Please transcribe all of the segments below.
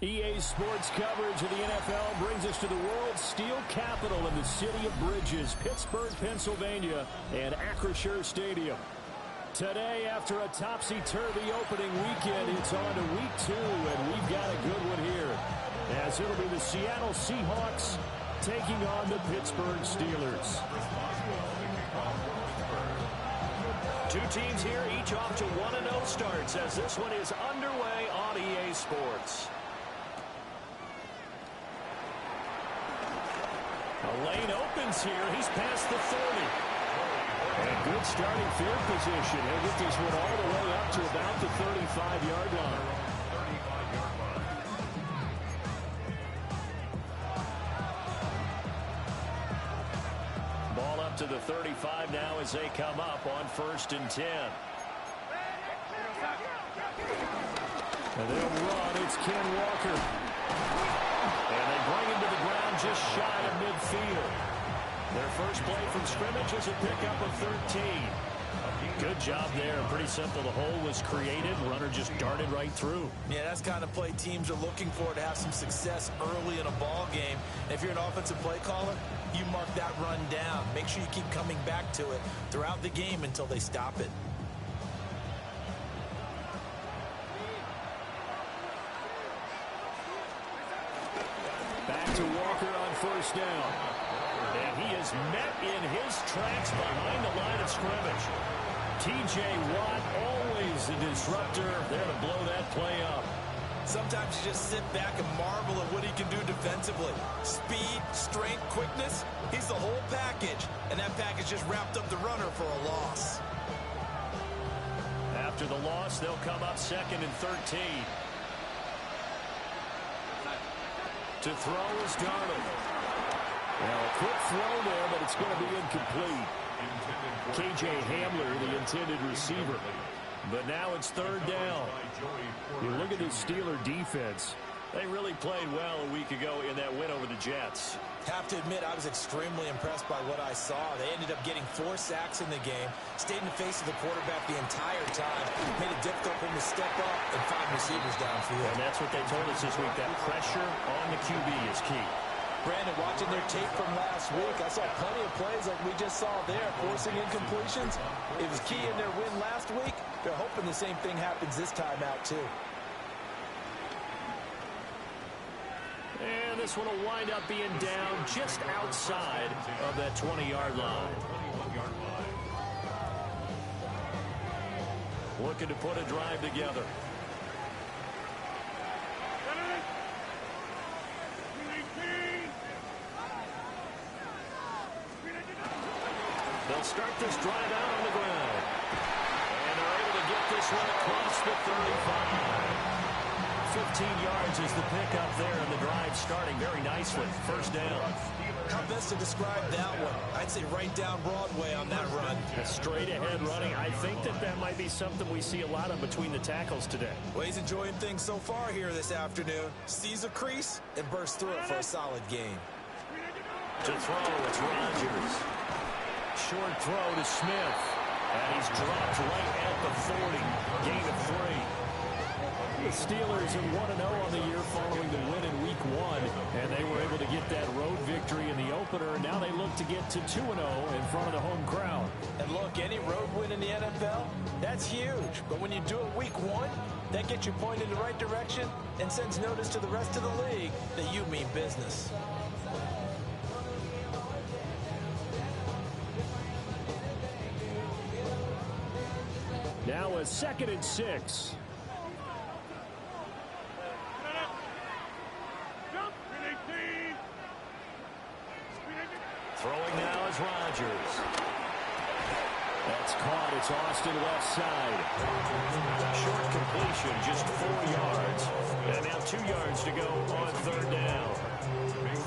EA Sports coverage of the NFL brings us to the world's steel capital in the city of Bridges, Pittsburgh, Pennsylvania, and Acrisure Stadium. Today, after a topsy-turvy opening weekend, it's on to week 2, and we've got a good one here, as it'll be the Seattle Seahawks taking on the Pittsburgh Steelers. Two teams here, each off to 1-0 starts, as this one is underway on EA Sports. A lane opens here. He's past the 30. And good starting field position. He'll get this one all the way up to about the 35-yard line. Ball up to the 35 now as they come up on 1st and 10. And they'll run. It's Ken Walker. And they bring him to the ground just shy of midfield. Their first play from scrimmage is a pickup of 13. Good job there. Pretty simple. The hole was created. Runner just darted right through. Yeah, that's the kind of play teams are looking for, to have some success early in a ball game. If you're an offensive play caller, you mark that run down. Make sure you keep coming back to it throughout the game until they stop it. Back to Walker on first down. And he is met in his tracks behind the line of scrimmage. T.J. Watt, always a disruptor, there to blow that play up. Sometimes you just sit back and marvel at what he can do defensively. Speed, strength, quickness, he's the whole package. And that package just wrapped up the runner for a loss. After the loss, they'll come up 2nd and 13. To throw is Darnold. Well, a quick throw there, but it's going to be incomplete. K.J. Hamler, the intended receiver. But now it's 3rd down. You look at the Steeler defense. They really played well a week ago in that win over the Jets. Have to admit, I was extremely impressed by what I saw. They ended up getting 4 sacks in the game, stayed in the face of the quarterback the entire time, made it difficult for him to step up and find receivers downfield. And that's what they told us this week, that pressure on the QB is key. Brandon, watching their tape from last week, I saw plenty of plays like we just saw there, forcing incompletions. It was key in their win last week. They're hoping the same thing happens this time out, too. And this one will wind up being down just outside of that 20-yard line. Looking to put a drive together. They'll start this drive out on the ground. And they're able to get this one across the 35. 15 yards is the pickup there, and the drive starting very nicely. First down. How best to describe that one? I'd say right down Broadway on that run. A straight ahead running. I think that might be something we see a lot of between the tackles today. Well, he's enjoying things so far here this afternoon. Sees a crease and bursts through it for a solid gain. To throw, it's Rodgers. Short throw to Smith. And he's dropped right at the 40. Gain of 3. The Steelers are 1-0 on the year following the win in Week 1, and they were able to get that road victory in the opener, and now they look to get to 2-0 in front of the home crowd. And look, any road win in the NFL, that's huge. But when you do it Week 1, that gets you pointed in the right direction and sends notice to the rest of the league that you mean business. Now a 2nd and 6. Throwing now is Rodgers. That's caught. It's Austin left side. Short completion, just 4 yards. And now 2 yards to go on 3rd down.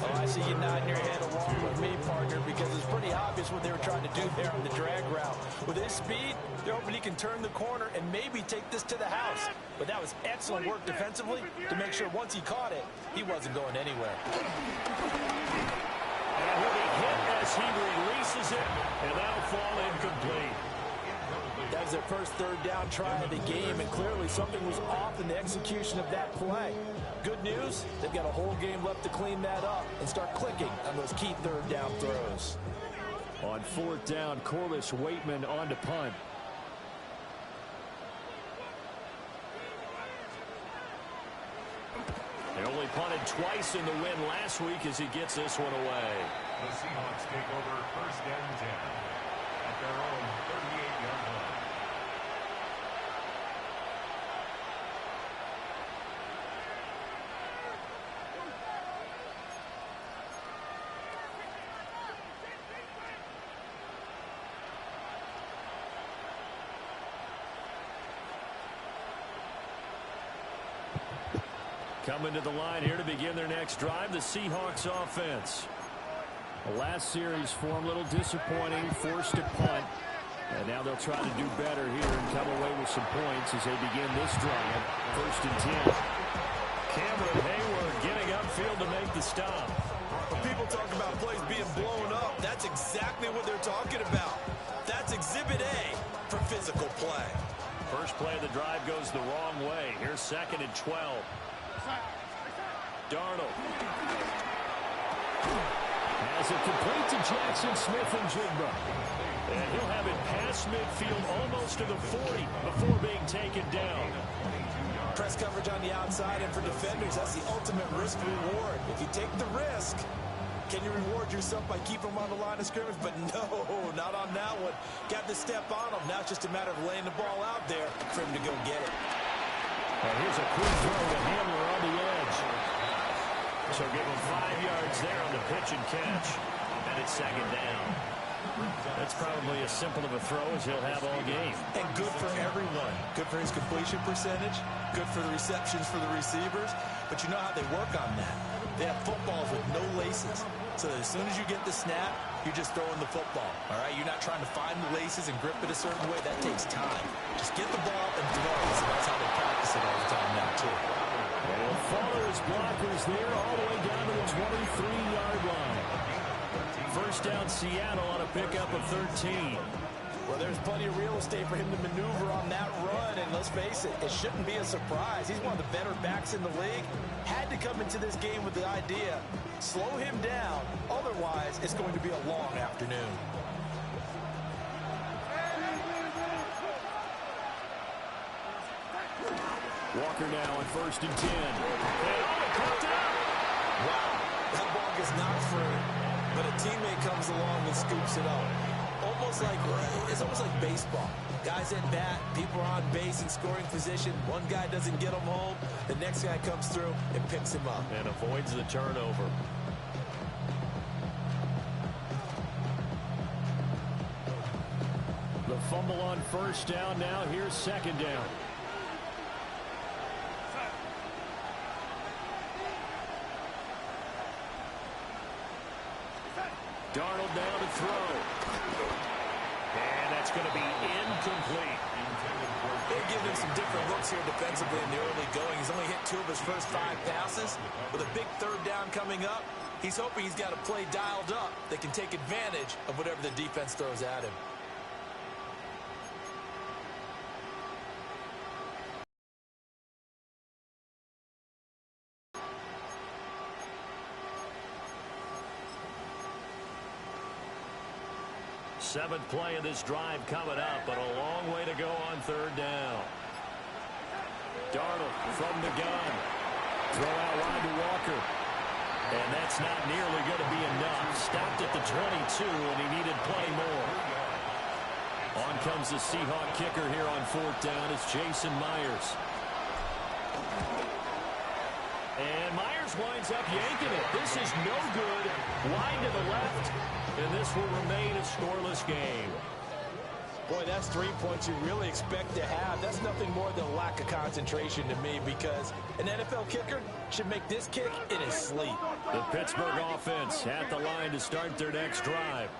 Oh, I see you nodding your head along with me, partner, because it's pretty obvious what they were trying to do there on the drag route. With his speed, they're hoping he can turn the corner and maybe take this to the house. But that was excellent work defensively to make sure once he caught it, he wasn't going anywhere. And he'll be hit as he releases it, and that'll fall incomplete. That was their first 3rd down try of the game, and clearly something was off in the execution of that play. Good news, they've got a whole game left to clean that up and start clicking on those key 3rd down throws. On 4th down, Corliss Waitman on to punt. They only punted twice in the win last week as he gets this one away. The Seahawks take over 1st and 10 at their own 38-yard line. Coming to the line here to begin their next drive, the Seahawks offense. The last series form a little disappointing, forced to punt. And now they'll try to do better here and come away with some points as they begin this drive. 1st and 10. Cameron Hayward getting upfield to make the stop. When people talk about plays being blown up, that's exactly what they're talking about. That's Exhibit A for physical play. First play of the drive goes the wrong way. Here's 2nd and 12. Darnold has it complete to Jackson Smith-Njigba. And he'll have it past midfield almost to the 40 before being taken down. Press coverage on the outside, and for defenders, that's the ultimate risk reward. If you take the risk, Can you reward yourself by keeping him on the line of scrimmage? But no, not on that one. Got to step on him. Now it's just a matter of laying the ball out there for him to go get it. Well, here's a quick throw to Hamler on the edge. So give him 5 yards there on the pitch and catch. And it's second down. That's probably as simple of a throw as he'll have all game. And good for everyone. Good for his completion percentage. Good for the receptions for the receivers. But you know how they work on that. They have footballs with no laces. So that as soon as you get the snap, you're just throwing the football. All right? You're not trying to find the laces and grip it a certain way. That takes time. Just get the ball and throw it. So that's how they practice it all the time now, too. And he'll follow his blockers there all the way down to the 23-yard line. First down, Seattle on a pickup of 13. Well, there's plenty of real estate for him to maneuver on that run, and let's face it, it shouldn't be a surprise. He's one of the better backs in the league. Had to come into this game with the idea, slow him down, otherwise it's going to be a long afternoon. Walker now on 1st and 10. Wow, that ball gets knocked free, but a teammate comes along and scoops it up. It's almost like baseball. Guys at bat, people are on base in scoring position. One guy doesn't get him home. The next guy comes through and picks him up. And avoids the turnover. The fumble on first down now. Here's second down. Darnold down to throw. And that's going to be incomplete. They're giving him some different looks here defensively in the early going. He's only hit 2 of his first 5 passes. With a big third down coming up, he's hoping he's got a play dialed up that can take advantage of whatever the defense throws at him. Seventh play of this drive coming up, but a long way to go on third down. Darnold from the gun. Throw out wide to Walker. And that's not nearly going to be enough. Stopped at the 22, and he needed plenty more. On comes the Seahawk kicker here on fourth down. It's Jason Myers. And Myers winds up yanking it. This is no good. Wide to the left. And this will remain a scoreless game. Boy, that's 3 points you really expect to have. That's nothing more than a lack of concentration to me, because an NFL kicker should make this kick in his sleep. The Pittsburgh offense at the line to start their next drive.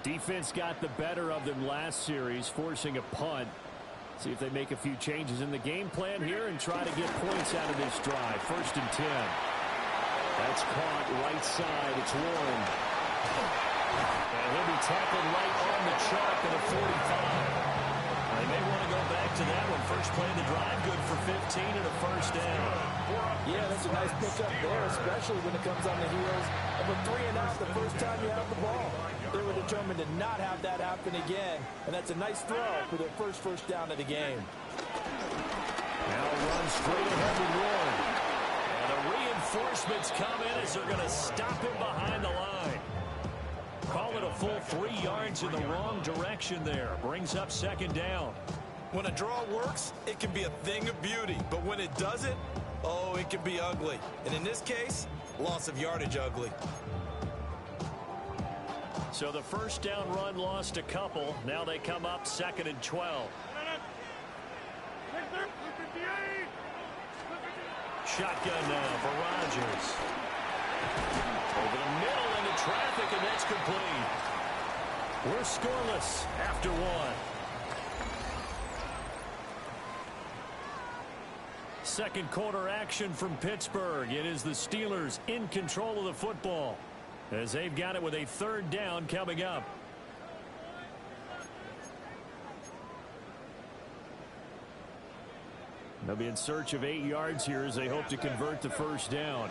Defense got the better of them last series, forcing a punt. See if they make a few changes in the game plan here and try to get points out of this drive. 1st and 10. That's caught right side. It's Warren. And he'll be tackled right on the chalk at a 45. They may want to go back to that one. First play of the drive, good for 15 and a first down. Yeah, that's a nice pickup there, especially when it comes on the heels of a 3-and-out the first time you have the ball. They were determined to not have that happen again, and that's a nice throw for their first down of the game. Now run straight ahead with Warren. And the reinforcements come in as they're going to stop him behind the line. Call it a full 3 yards in the wrong direction there. Brings up second down. When a draw works, it can be a thing of beauty. But when it doesn't, oh, it can be ugly. And in this case, loss of yardage ugly. So the first down run lost a couple. Now they come up 2nd and 12. Shotgun now for Rodgers. Over the middle into traffic, and that's complete. We're scoreless after one. Second quarter action from Pittsburgh. It is the Steelers in control of the football as they've got it with a third down coming up. They'll be in search of 8 yards here as they hope to convert the first down.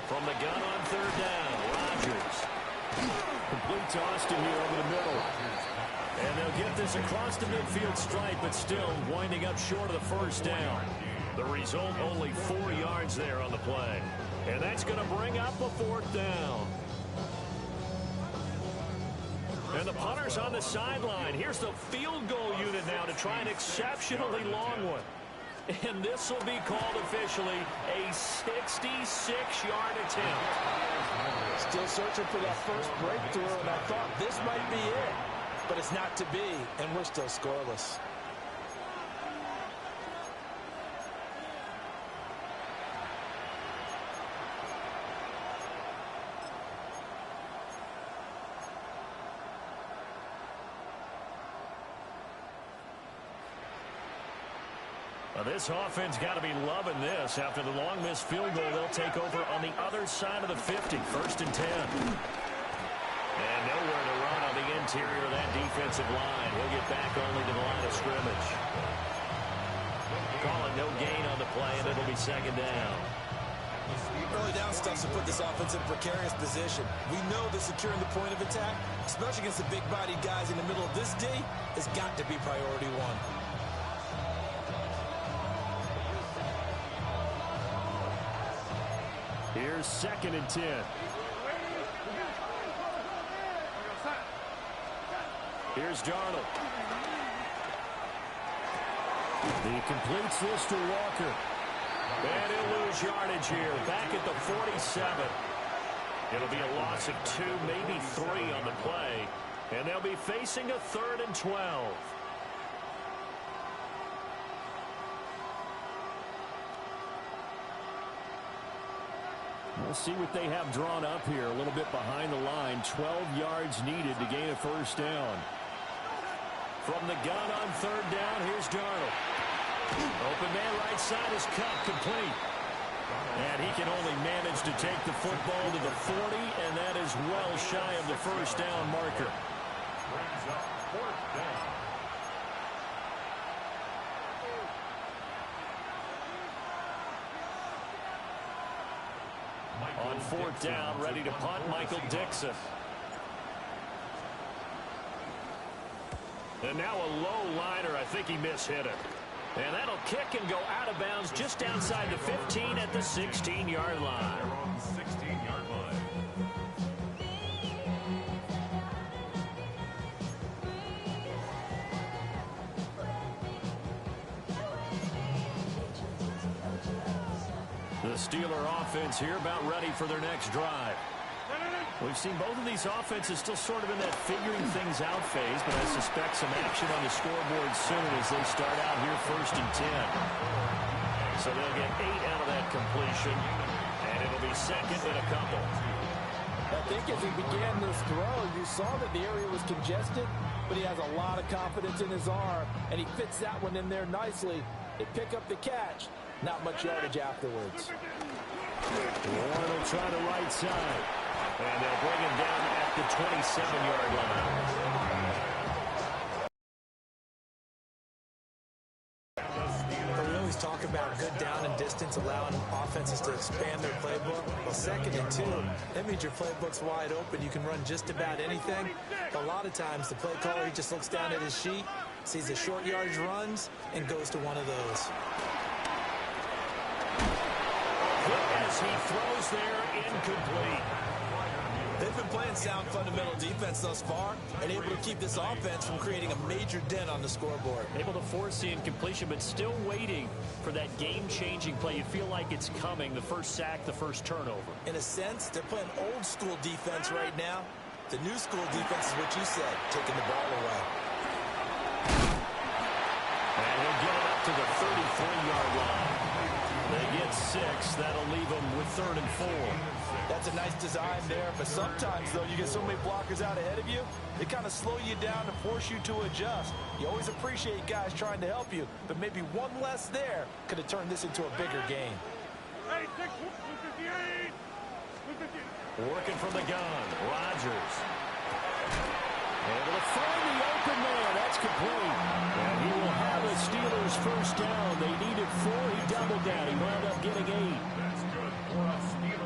From the gun on third down, Rodgers. Complete to Austin here over the middle. And they'll get this across the midfield stripe, but still winding up short of the first down. The result, only 4 yards there on the play. And that's going to bring up a 4th down. And the punter's on the sideline. Here's the field goal unit now to try an exceptionally long one. And this will be called officially a 66-yard attempt. Still searching for that first breakthrough, and I thought this might be it. But it's not to be, and we're still scoreless. This offense got to be loving this. After the long missed field goal, they'll take over on the other side of the 50. 1st and 10. And nowhere to run on the interior of that defensive line. He'll get back only to the line of scrimmage. Call it no gain on the play, and it'll be 2nd down. Early down stuff to put this offense in a precarious position. We know that securing the point of attack, especially against the big-bodied guys in the middle of this D, has got to be priority one. Here's 2nd and 10. Here's Darnold. He completes this to Walker. And he'll lose yardage here. Back at the 47. It'll be a loss of 2, maybe 3 on the play. And they'll be facing a 3rd and 12. We'll see what they have drawn up here. A little bit behind the line. 12 yards needed to gain a 1st down. From the gun on 3rd down, here's Darnold. Open man right side is cut complete. And he can only manage to take the football to the 40, and that is well shy of the 1st down marker. Brings up 4th down. On 4th down, ready to punt, Michael Dixon. And now a low liner. I think he mishit it. And that'll kick and go out of bounds just outside the 15 at the 16-yard line. They're on the 16-yard line. The Steeler offense here about ready for their next drive. We've seen both of these offenses still sort of in that figuring things out phase, but I suspect some action on the scoreboard soon as they start out here 1st and 10. So they'll get 8 out of that completion, and it'll be 2nd and a couple. I think as he began this throw, you saw that the area was congested, but he has a lot of confidence in his arm, and he fits that one in there nicely. They pick up the catch. Not much yardage afterwards. Warren will try the right side. And they'll bring him down at the 27-yard line. We always talk about good down and distance, allowing offenses to expand their playbook. Well, 2nd and 2, that means your playbook's wide open. You can run just about anything. But a lot of times, the play caller, he just looks down at his sheet, sees the short yardage runs, and goes to one of those. As he throws there, incomplete. They've been playing sound fundamental defense thus far and able to keep this offense from creating a major dent on the scoreboard. Able to force the incompletion, but still waiting for that game-changing play. You feel like it's coming, the first sack, the first turnover. In a sense, they're playing old-school defense right now. The new school defense is what you said, taking the ball away. And he'll get it up to the 33-yard line. They get 6. That'll leave them with 3rd and 4. That's a nice design there, but sometimes, though, you get so many blockers out ahead of you, they kind of slow you down and force you to adjust. You always appreciate guys trying to help you, but maybe one less there could have turned this into a bigger game. Working from the gun, Rodgers. Able to find the open man. That's complete. And he will have a Steelers 1st down. They needed 4. He doubled down. He wound up getting 8.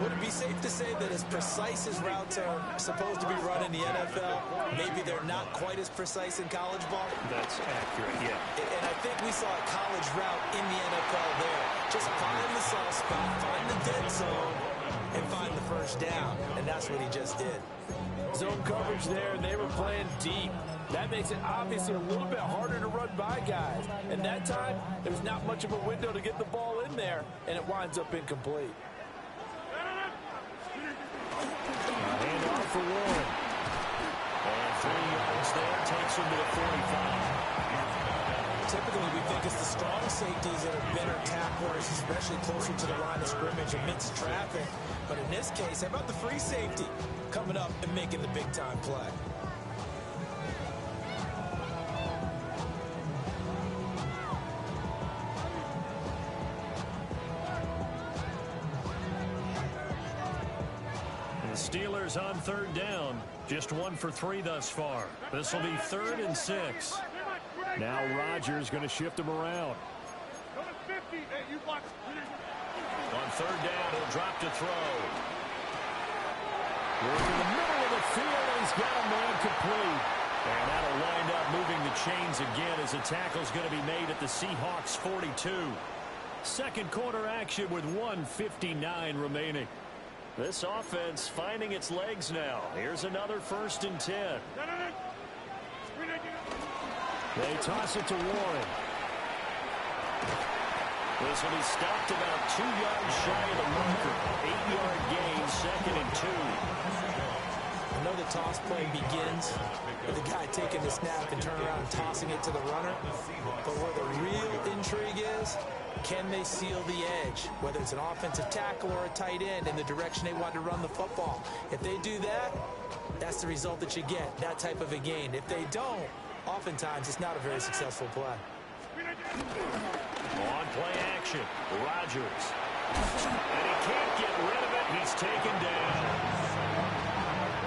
Would it be safe to say that as precise as routes are supposed to be run in the NFL, maybe they're not quite as precise in college ball. That's accurate, yeah. And I think we saw a college route in the NFL there. Just find the soft spot, find the dead zone, and find the first down. And that's what he just did. Zone coverage there, and they were playing deep. That makes it obviously a little bit harder to run by guys. And that time, there's not much of a window to get the ball in there, and it winds up incomplete. Handoff for Warren. And 3 yards there, takes him to the 45. Typically, we think it's the strong safeties that are better tacklers, especially closer to the line of scrimmage amidst traffic. But in this case, how about the free safety coming up and making the big-time play? Steelers on 3rd down. Just 1 for 3 thus far. This will be 3rd and 6. Now Rodgers going to shift him around. On 3rd down, he'll drop to throw. Working in the middle of the field, and he's got a man complete. And that'll wind up moving the chains again as the tackle's going to be made at the Seahawks 42. Second quarter action with 1:59 remaining. This offense finding its legs now. Here's another 1st and 10. They toss it to Warren. This will be stopped about 2 yards shy of the marker. 8-yard gain, 2nd and 2. I know the toss play begins with the guy taking the snap and turning around and tossing it to the runner. But where the real intrigue is, can they seal the edge, whether it's an offensive tackle or a tight end, in the direction they want to run the football? If they do that, that's the result that you get, that type of a gain. If they don't, oftentimes it's not a very successful play. On play action, Rodgers. And he can't get rid of it. He's taken down.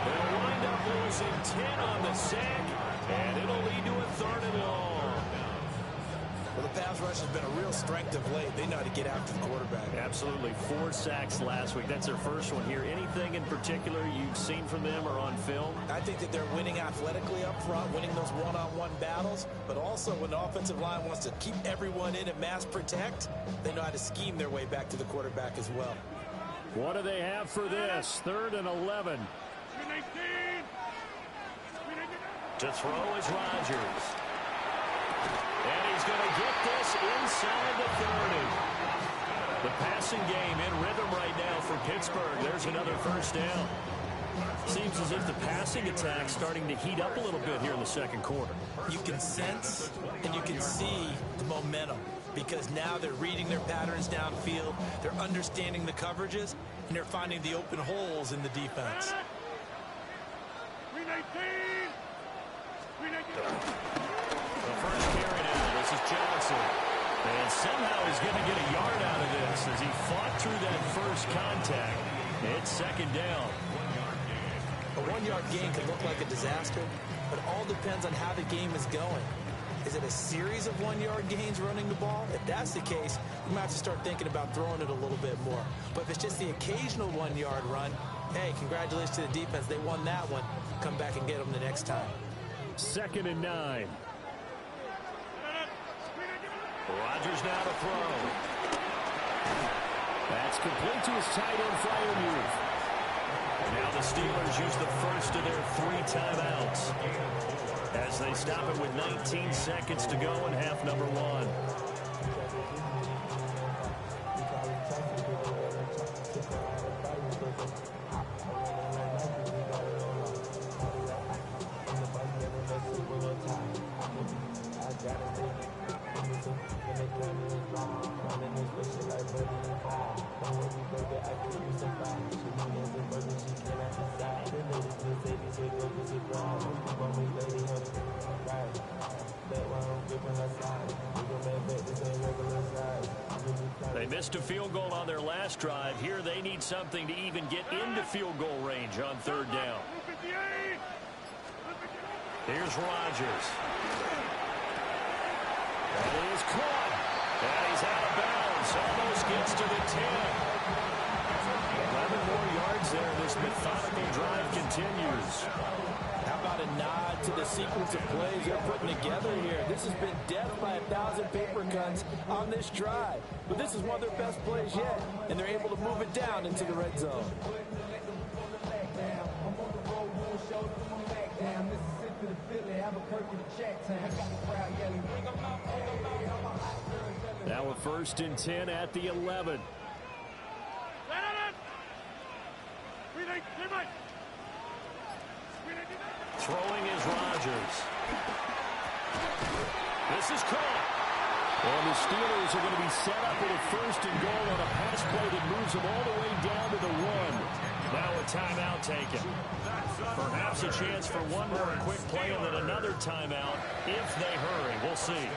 They'll wind up losing 10 on the sack, and it'll lead to a 3rd and long. Well, the pass rush has been a real strength of late. They know how to get after the quarterback. Absolutely. 4 sacks last week. That's their first one here. Anything in particular you've seen from them or on film? I think that they're winning athletically up front, winning those one-on-one battles, but also when the offensive line wants to keep everyone in and mass protect, they know how to scheme their way back to the quarterback as well. What do they have for this? 3rd and 11. To throw is Rodgers. And he's going to get this inside the 30. The passing game in rhythm right now for Pittsburgh. There's another 1st down. Seems as if the passing attack's starting to heat up a little bit here in the 2nd quarter. You can sense and you can see the momentum because now they're reading their patterns downfield, they're understanding the coverages, and they're finding the open holes in the defense. The first carry now. This is Johnson. And somehow he's going to get a yard out of this as he fought through that first contact. It's 2nd down. A 1-yard gain can look like a disaster, but it all depends on how the game is going. Is it a series of 1-yard gains running the ball? If that's the case, you might have to start thinking about throwing it a little bit more. But if it's just the occasional 1-yard run, hey, congratulations to the defense. They won that one. Come back and get them the next time. 2nd and 9. Rodgers now to throw. That's complete to his tight end, Freiermuth. Now the Steelers use the first of their 3 timeouts as they stop it with 19 seconds to go in half number 1. They missed a field goal on their last drive. Here they need something to even get into field goal range on 3rd down. Here's Rodgers. And he is caught. And he's out of bounds. Almost gets to the 10. 11 more yards there in this continues. How about a nod to the sequence of plays they're putting together here? This has been death by 1,000 paper cuts on this drive. But this is one of their best plays yet, and they're able to move it down into the red zone. Now a 1st and 10 at the 11. Throwing is Rodgers. This is caught. And the Steelers are going to be set up with a 1st and goal on a pass play that moves them all the way down to the 1. Now a timeout taken. Perhaps a chance for one more quick play and then another timeout if they hurry. We'll see.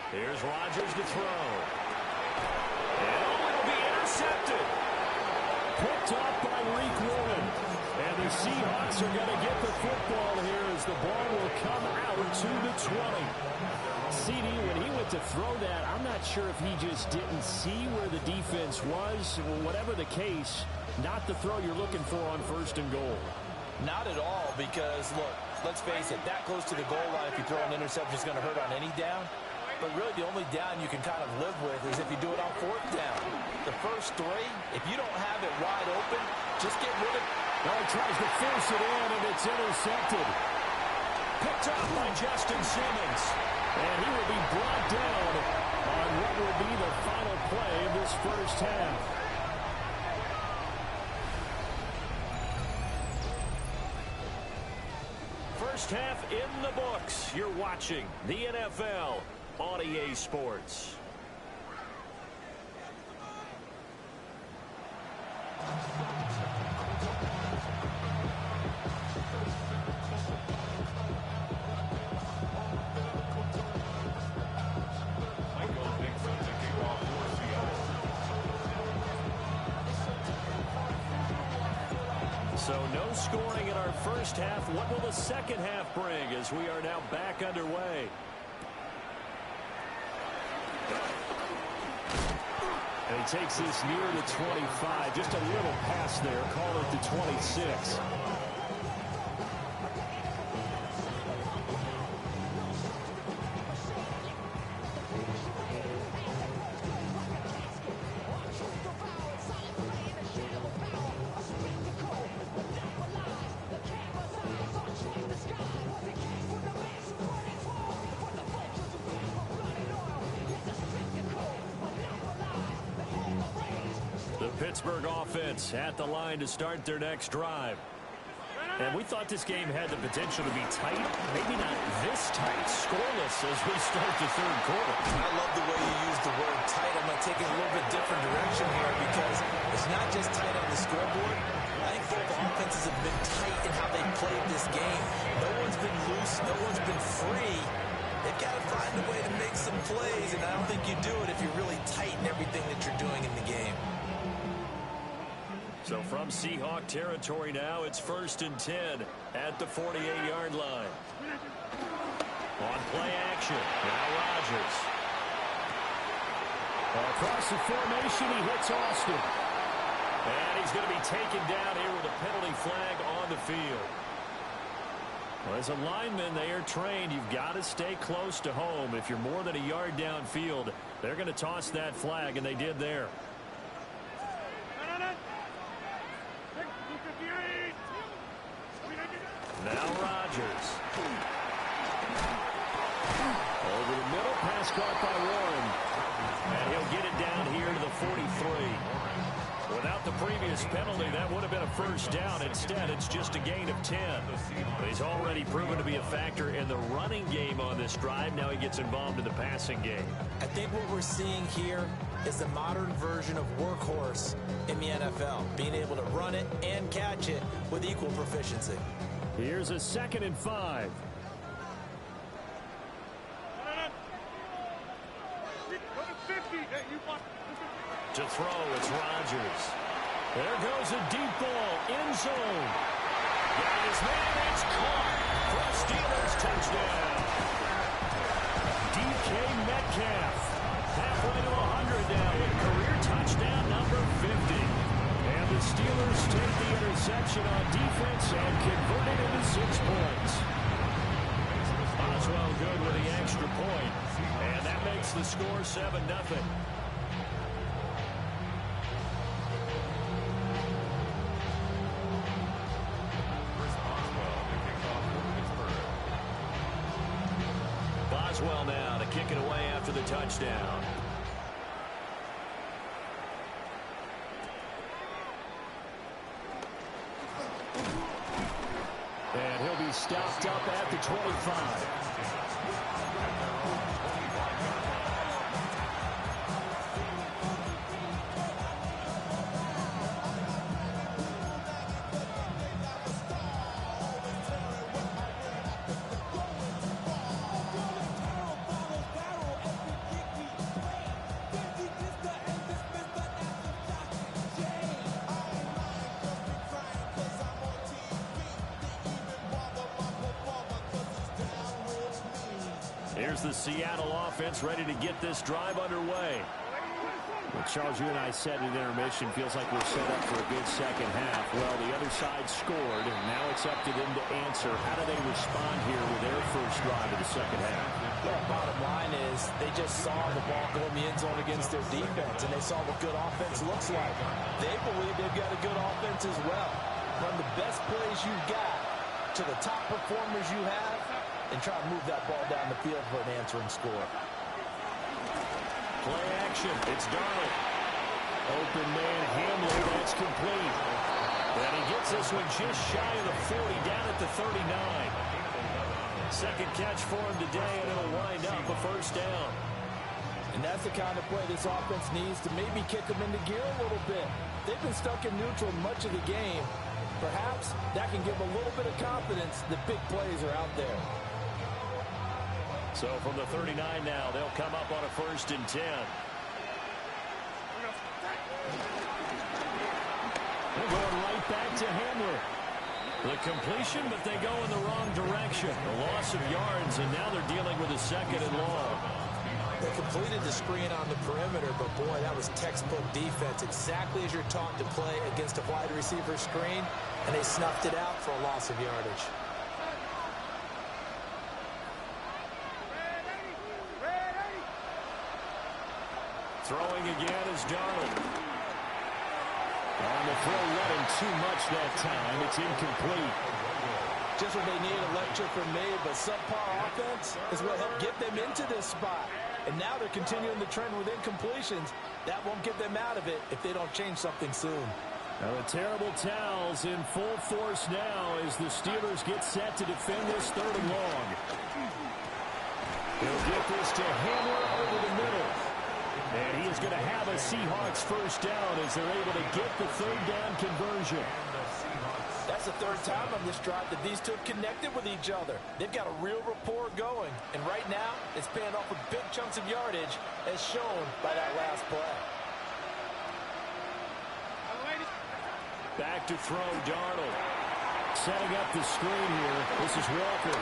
Here's Rodgers to throw. And it'll be intercepted. Picked up by Reek Warren. And the Seahawks are going to get the football here as the ball will come out to the 20. CD, when he went to throw that, I'm not sure if he just didn't see where the defense was. Whatever the case, not the throw you're looking for on 1st and goal. Not at all, because, look, let's face it, that close to the goal line, if you throw an interception, is going to hurt on any down. But really, the only down you can kind of live with is if you do it on 4th down. The first 3, if you don't have it wide open, just get rid of it. Well, he tries to force it in, and it's intercepted. Picked up by Justin Simmons. And he will be brought down on what will be the final play of this 1st half. First half in the books. You're watching the NFL on EA Sports. So no scoring in our first half. What will the second half bring as we are now back underway? And he takes this near the 25. Just a little pass there. Call it the 26. Pittsburgh offense at the line to start their next drive. And we thought this game had the potential to be tight. Maybe not this tight, scoreless as we start the 3rd quarter. I love the way you use the word tight. I'm going to take it a little bit different direction here because it's not just tight on the scoreboard. I think both offenses have been tight in how they've played this game. No one's been loose. No one's been free. They've got to find a way to make some plays, and I don't think you do it if you're really tight in everything that you're doing in the game. So from Seahawk territory now, it's 1st and 10 at the 48-yard line. On play action, now Rodgers. Across the formation, he hits Austin. And he's going to be taken down here with a penalty flag on the field. Well, as a lineman, they are trained. You've got to stay close to home. If you're more than a yard downfield, they're going to toss that flag, and they did there. Now Rodgers. Over the middle, pass caught by Warren. And he'll get it down here to the 43. Without the previous penalty, that would have been a 1st down. Instead, it's just a gain of 10. But he's already proven to be a factor in the running game on this drive. Now he gets involved in the passing game. I think what we're seeing here is the modern version of workhorse in the NFL, being able to run it and catch it with equal proficiency. Here's a 2nd and 5. To throw, it's Rodgers. There goes a deep ball, end zone. Got his man, it's caught for a Steelers touchdown. DK Metcalf, halfway to 100 now with career touchdown number 50. And the Steelers take interception on defense and converted into 6 points. Boswell good with the extra point. And that makes the score 7-0. Boswell now to kick it away after the touchdown. And he'll be stopped up at the 25. Here's the Seattle offense ready to get this drive underway. Well, Charles, you and I said at intermission, feels like we're set up for a good second half. Well, the other side scored, and now it's up to them to answer. How do they respond here with their first drive of the second half? Well, bottom line is they just saw the ball go in the end zone against their defense, and they saw what good offense looks like. They believe they've got a good offense as well. Run the best plays you've got to the top performers you have, and try to move that ball down the field for an answering score. Play action. It's Darnold. Open man Hamler. That's complete. And he gets this one just shy of the 40, down at the 39. Second catch for him today, and it'll wind up a first down. And that's the kind of play this offense needs to maybe kick them into gear a little bit. They've been stuck in neutral much of the game. Perhaps that can give a little bit of confidence that big plays are out there. So from the 39 now, they'll come up on a 1st and 10. They're going right back to Hamler. The completion, but they go in the wrong direction. A loss of yards, and now they're dealing with a 2nd and long. They completed the screen on the perimeter, but boy, that was textbook defense. Exactly as you're taught to play against a wide receiver screen, and they snuffed it out for a loss of yardage. Throwing again is Darnold. On the throw, running too much that time. It's incomplete. Just what they need, a lecture from me, but subpar offense is what helped get them into this spot. And now they're continuing the trend with incompletions. That won't get them out of it if they don't change something soon. Now the terrible towels in full force now as the Steelers get set to defend this 3rd and long. They'll get this to Hamler over the middle. And he is going to have a Seahawks first down as they're able to get the 3rd down conversion. That's the 3rd time on this drive that these two have connected with each other. They've got a real rapport going. And right now, it's paying off with big chunks of yardage as shown by that last play. Back to throw, Darnold. Setting up the screen here. This is Walker.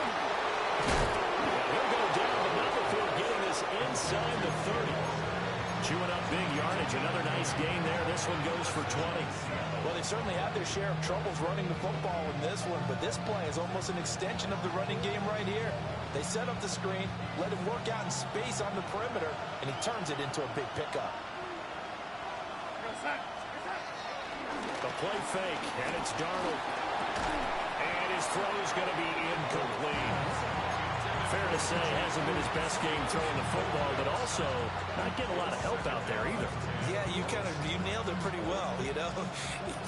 He'll go down, but not before getting this inside the 30. Chewing up big yardage. Another nice gain there. This one goes for 20. Well, they certainly had their share of troubles running the football in this one, but this play is almost an extension of the running game right here. They set up the screen, let him work out in space on the perimeter, and he turns it into a big pickup. The play fake, and it's Darnold. And his throw is going to be incomplete. Fair to say, hasn't been his best game throwing the football, but also not getting a lot of help out there either. Yeah, you nailed it pretty well, you know.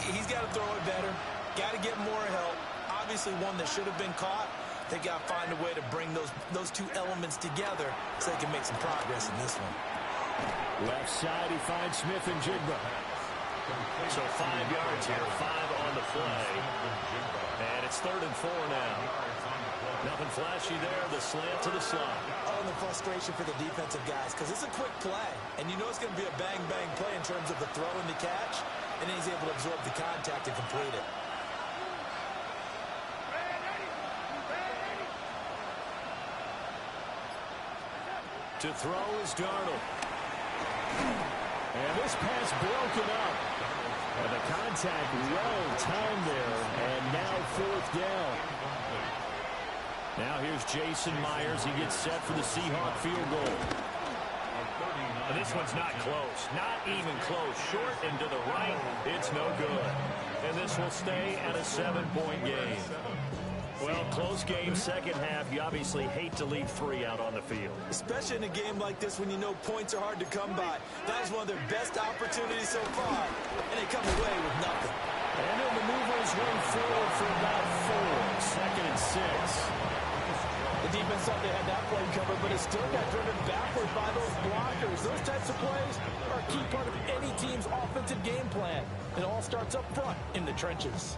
He's got to throw it better, got to get more help. Obviously one that should have been caught. They got to find a way to bring those two elements together so they can make some progress in this one. Left side, he finds Smith and Jigba. So 5 yards here, 5 on the play. And it's 3rd and 4 now. Nothing flashy there, the slant to the slot. Oh, and the frustration for the defensive guys, because it's a quick play. And you know it's going to be a bang-bang play in terms of the throw and the catch. And then he's able to absorb the contact and complete it. To throw is Darnold. And this pass broken up. And the contact well timed there, and now 4th down. Now here's Jason Myers. He gets set for the Seahawk field goal. And this one's not close. Not even close. Short and to the right. It's no good. And this will stay at a 7-point game. Well, close game, second half. You obviously hate to leave 3 out on the field. Especially in a game like this when you know points are hard to come by. That was one of their best opportunities so far, and they come away with nothing. And they'll maneuver his way forward for about 4. 2nd and 6. The defense thought they had that play covered, but it still got driven backward by those blockers. Those types of plays are a key part of any team's offensive game plan. It all starts up front in the trenches.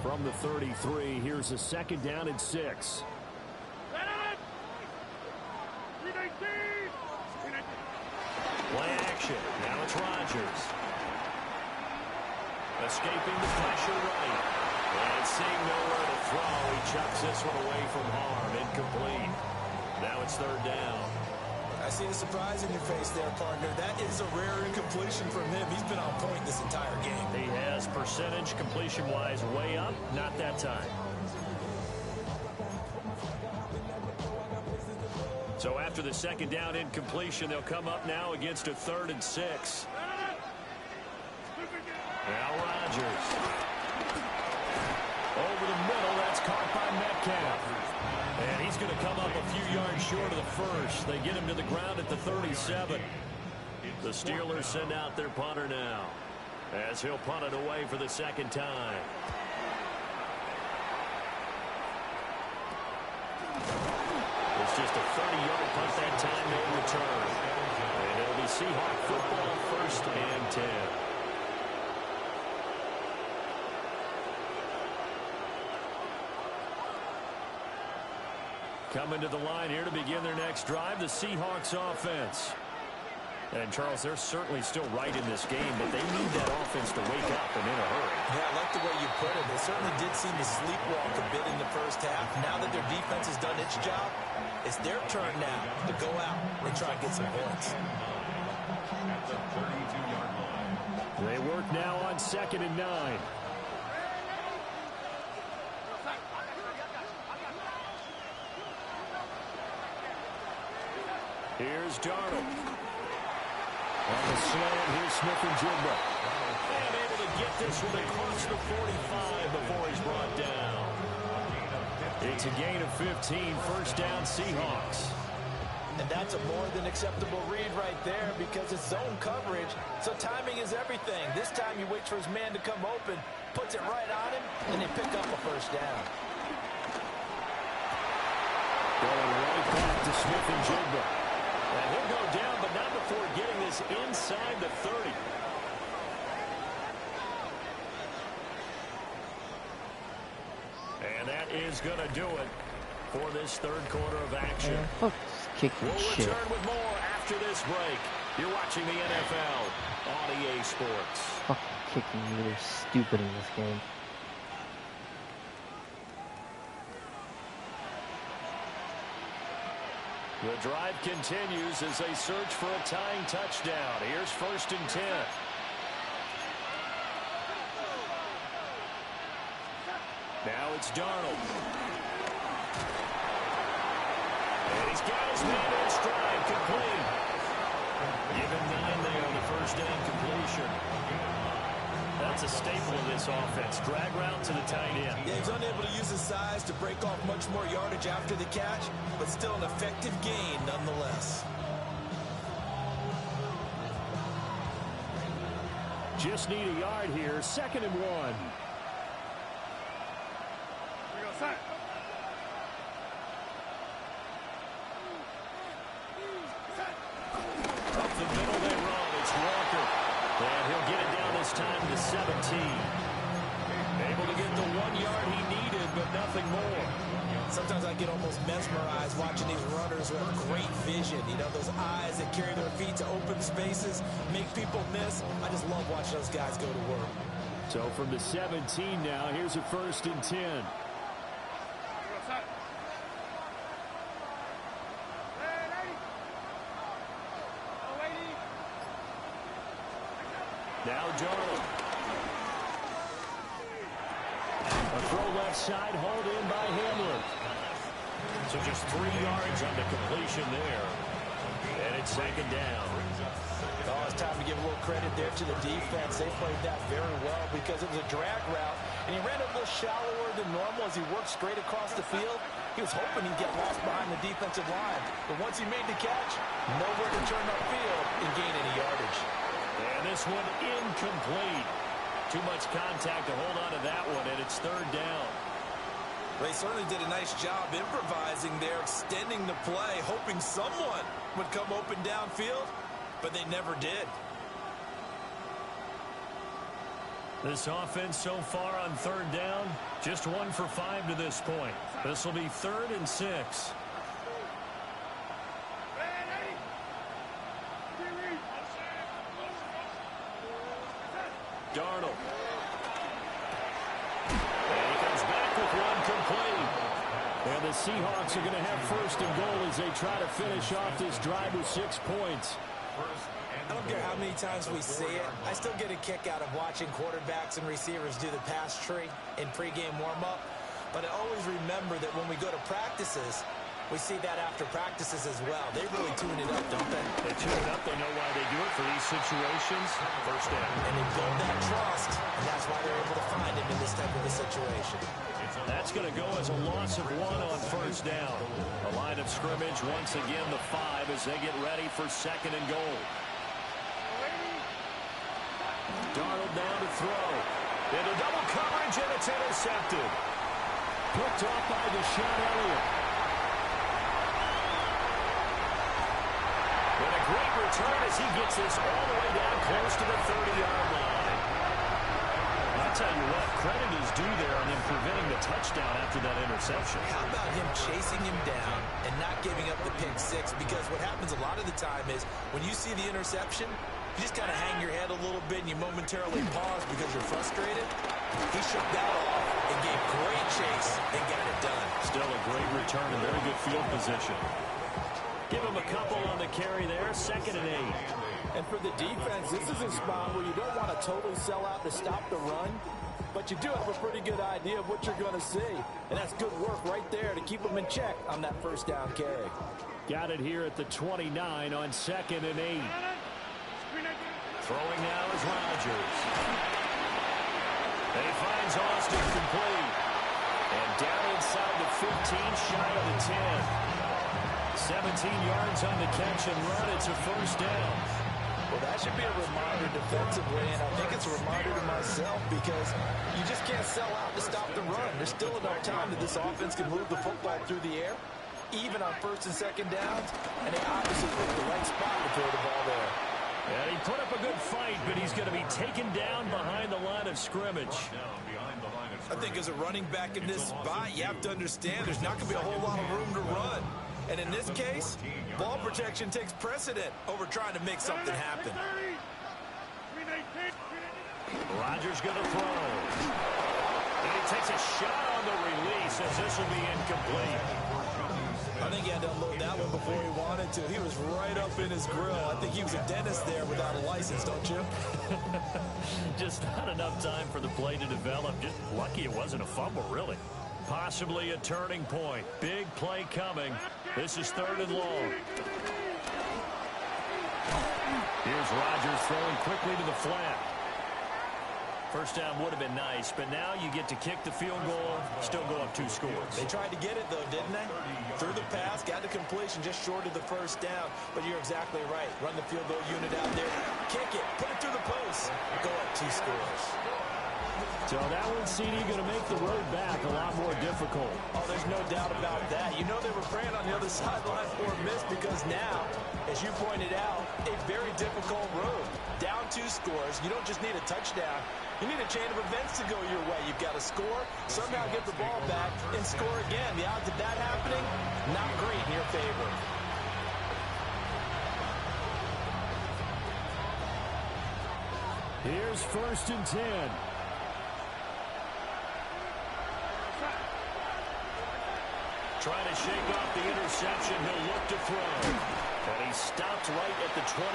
From the 33, here's a 2nd down and 6. Play action. Now it's Rodgers. Escaping the pressure right. And seeing nowhere to throw, he chucks this one away from harm. Incomplete. Now it's 3rd down. I see the surprise in your face there, partner. That is a rare incompletion from him. He's been on point this entire game. He has percentage completion-wise way up. Not that time. So after the 2nd down incompletion, they'll come up now against a 3rd and 6. Now Rodgers. Over the middle, that's caught by Metcalf. And he's going to come up a few yards short of the first. They get him to the ground at the 37. The Steelers send out their punter now, as he'll punt it away for the 2nd time. It's just a 30-yard punt that time, no return. And it'll be Seahawk football, 1st and 10. Coming to the line here to begin their next drive, the Seahawks offense. And, Charles, they're certainly still right in this game, but they need that offense to wake up and in a hurry. Yeah, I like the way you put it. They certainly did seem to sleepwalk a bit in the first half. Now that their defense has done its job, it's their turn now to go out and try and get some points. At the 32-yard line. They work now on 2nd and 9. Here's Darnold. On the slant, here's Smith-Njigba. And able to get this one across the 45 before he's brought down. It's a gain of 15, 1st down Seahawks. And that's a more than acceptable read right there because it's zone coverage, so timing is everything. This time you wait for his man to come open, puts it right on him, and they pick up a 1st down. Going right back to Smith-Njigba. And he'll go down, but not before getting this inside the 30. And that is going to do it for this 3rd quarter of action. Fuck kicking We'll shit. return with more after this break. You're watching the NFL on EA Sports. Fucking kicking you. They're stupid in this game. The drive continues as they search for a tying touchdown. Here's 1st and 10. Now it's Darnold. And he's got his man in stride, complete. Give him 9 there on the 1st down completion. That's a staple of this offense. Drag route to the tight end. Yeah, he's unable to use his size to break off much more yardage after the catch, but still an effective gain nonetheless. Just need a yard here. 2nd and 1. Up the middle they run. It's Walker. And he'll get it down this time to 17. Able to get the 1 yard he needed, but nothing more. Sometimes I get almost mesmerized watching these runners who have great vision. You know, those eyes that carry their feet to open spaces, make people miss. I just love watching those guys go to work. So from the 17 now, here's a 1st and 10. A throw left side, hauled in by Hamler. So just 3 yards on the completion there. And it's second down. Oh, it's time to give a little credit there to the defense. They played that very well because it was a drag route, and he ran a little shallower than normal as he worked straight across the field. He was hoping he'd get lost behind the defensive line, but once he made the catch, nowhere to turn upfield and gain any yardage. And this one incomplete. Too much contact to hold on to that one, and it's third down. They certainly did a nice job improvising there, extending the play, hoping someone would come open downfield, but they never did. This offense so far on third down, just 1 for 5 to this point. This will be 3rd and 6. Darnold. And he comes back with one complete. And the Seahawks are going to have 1st and goal as they try to finish off this drive with 6 points. I don't care how many times we see it. I still get a kick out of watching quarterbacks and receivers do the pass tree in pregame warm-up. But I always remember that when we go to practices, we see that after practices as well. They really tune it up, don't they? They tune it up. They know why they do it for these situations. First down. And they build that trust, and that's why they're able to find him in this type of a situation. That's going to go as a loss of 1 on first down. A line of scrimmage, once again, the 5 as they get ready for 2nd and goal. Darnold down to throw. Into double coverage, and it's intercepted. Picked off by Deshaun Elliott. And a great return as he gets this all the way down close to the 30-yard line. I'll tell you what, credit is due there on him preventing the touchdown after that interception. How about him chasing him down and not giving up the pick 6? Because what happens a lot of the time is when you see the interception, you just kind of hang your head a little bit and you momentarily pause because you're frustrated. He shook that off and gave great chase and got it done. Still a great return and very good field position. Give him a couple on the carry there, 2nd and 8. And for the defense, this is a spot where you don't want to totally sell out to stop the run, but you do have a pretty good idea of what you're going to see. And that's good work right there to keep them in check on that first down carry. Got it here at the 29 on 2nd and 8. Throwing now is Rodgers. And he finds Austin complete. And down inside the 15, shy of the 10. 17 yards on the catch and run. It's a first down. Well, that should be a reminder defensively, and I think it's a reminder to myself because you just can't sell out to stop the run. There's still enough time that this offense can move the football through the air, even on 1st and 2nd downs, and they obviously picked the right spot to throw the ball there. And he put up a good fight, but he's going to be taken down behind the line of scrimmage. I think as a running back in this spot, you have to understand there's not going to be a whole lot of room to run. And in this case, ball protection takes precedent over trying to make something happen. Rodgers going to throw. And he takes a shot on the release as this will be incomplete. I think he had to unload that one before he wanted to. He was right up in his grill. I think he was a dentist there without a license, don't you? Just not enough time for the play to develop. Just lucky it wasn't a fumble, really. Possibly a turning point. Big play coming. This is 3rd and long. Here's Rodgers throwing quickly to the flat. First down would have been nice, but now you get to kick the field goal, still go up 2 scores. They tried to get it, though, didn't they? Threw the pass, got the completion just short of the first down. But you're exactly right. Run the field goal unit out there. Kick it. Put it through the post. Go up 2 scores. So that one, CD, going to make the road back a lot more difficult. Oh, there's no doubt about that. You know they were praying on the other sideline for a miss because now, as you pointed out, a very difficult road. Down 2 scores. You don't just need a touchdown. You need a chain of events to go your way. You've got to score, somehow get the ball back, and score again. The odds of that happening, not great in your favor. Here's 1st and 10. Trying to shake off the interception. He'll look to throw. And he stopped right at the 25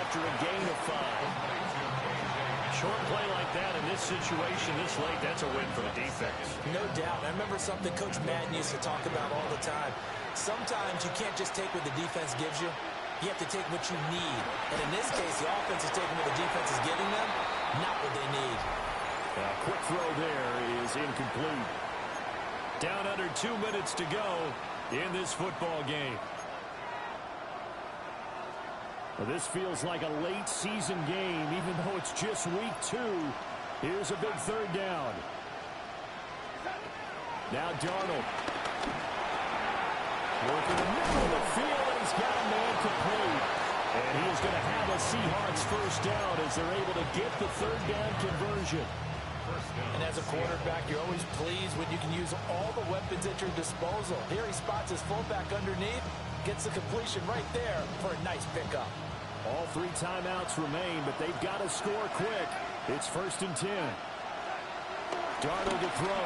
after a gain of 5. Short play like that in this situation this late, that's a win for the defense. No doubt. I remember something Coach Madden used to talk about all the time. Sometimes you can't just take what the defense gives you. You have to take what you need. And in this case, the offense is taking what the defense is giving them, not what they need. A quick throw there is incomplete. Down under 2 minutes to go in this football game. Well, this feels like a late season game, even though it's just week 2. Here's a big third down. Now Darnold. Working the middle of the field, and he's got a man complete. And he is going to have a Seahawks first down as they're able to get the third down conversion. And as a quarterback, you're always pleased when you can use all the weapons at your disposal. Here he spots his fullback underneath, gets the completion right there for a nice pickup. All 3 timeouts remain, but they've got to score quick. It's 1st and 10. Darnold to throw.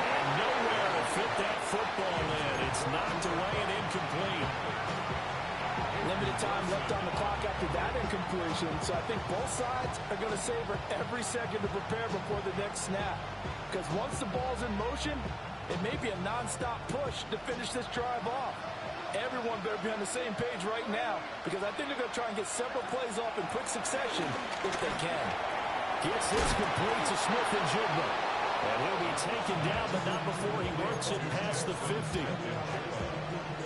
And nowhere to fit that football in. It's knocked away and incomplete. Limited time left on the clock after that incompletion, so I think both sides are going to savor every second to prepare before the next snap. Because once the ball's in motion, it may be a non-stop push to finish this drive off. Everyone better be on the same page right now, because I think they're going to try and get several plays off in quick succession if they can. Gets this complete to Smith and Jigba. And he'll be taken down, but not before he works it past the 50.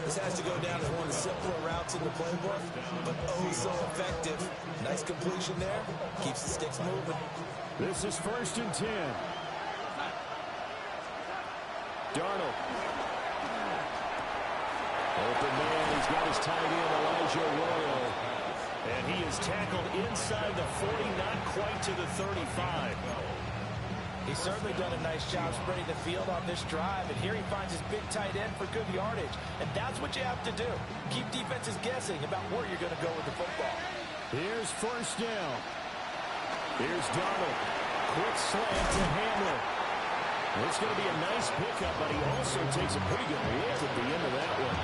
This has to go down as one of the simpler routes in the playbook, but oh so effective. Nice completion there. Keeps the sticks moving. This is 1st and 10. Darnold. Open man, he's got his tight end, Elijah Royal. And he is tackled inside the 40, not quite to the 35. He's certainly done a nice job spreading the field on this drive, and here he finds his big tight end for good yardage. And that's what you have to do. Keep defenses guessing about where you're going to go with the football. Here's 1st down. Here's Darnold. Quick slant to Hamler. It's going to be a nice pickup, but he also takes a pretty good hit at the end of that one.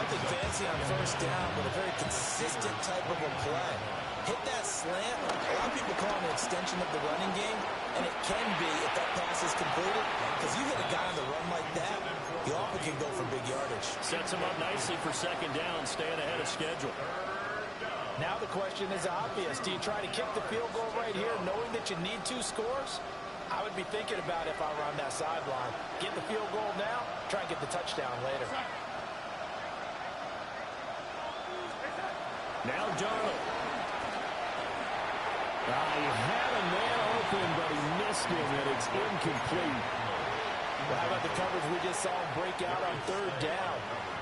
Nothing fancy on 1st down, but a very consistent type of a play. Hit that slant. A lot of people call it an extension of the running game, and it can be if that pass is completed, because you hit a guy on the run like that, you often can go for big yardage. Sets him up nicely for 2nd down, staying ahead of schedule. Now the question is obvious. Do you try to kick the field goal right here knowing that you need 2 scores? I would be thinking about it if I were on that sideline. Get the field goal now, try and get the touchdown later. Now Darnold. He had a man open, but he missed him, and it's incomplete. Well, how about the coverage we just saw him break out on 3rd down?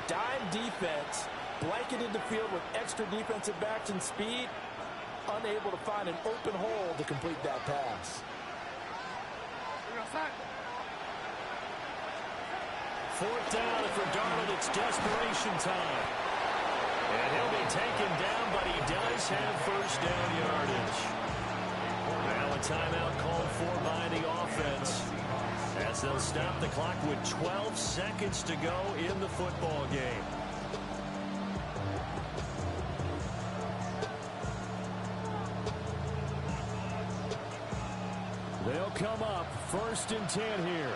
Dime defense, blanketed the field with extra defensive backs and speed, unable to find an open hole to complete that pass. 4th down, and for Darnold, it's desperation time. And he'll be taken down, but he does have 1st down yardage. Now a timeout called for by the offense, as they'll stop the clock with 12 seconds to go in the football game. They'll come up 1st and 10 here.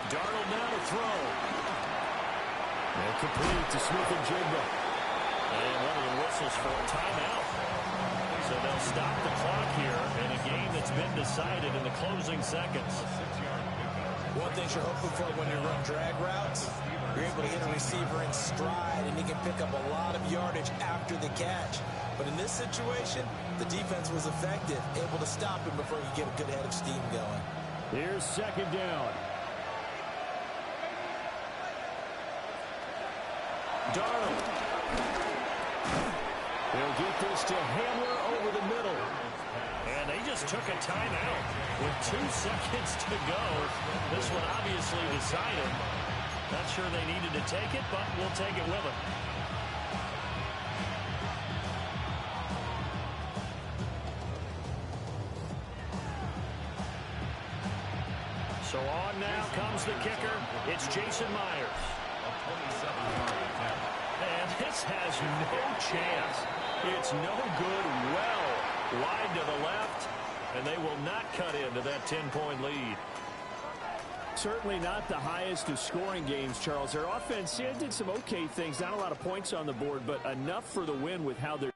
Darnold now to throw. And complete to Smith and Jigba. And one of the whistles for a timeout. So they'll stop the clock here in a game that's been decided in the closing seconds. One thing you're hoping for when you run drag routes, you're able to hit a receiver in stride, and he can pick up a lot of yardage after the catch. But in this situation, the defense was effective, able to stop him before he get a good head of steam going. Here's 2nd down. Darnold. They'll get this to Hamler over the middle. And they just took a timeout with 2 seconds to go. This one obviously decided. Not sure they needed to take it, but we'll take it with them. So on now comes the kicker. It's Jason Myers. And this Offense has no chance. It's no good, well wide to the left, and they will not cut into that 10-point lead. Certainly not the highest of scoring games, Charles. Their offense did some okay things. Not a lot of points on the board, but enough for the win with how they're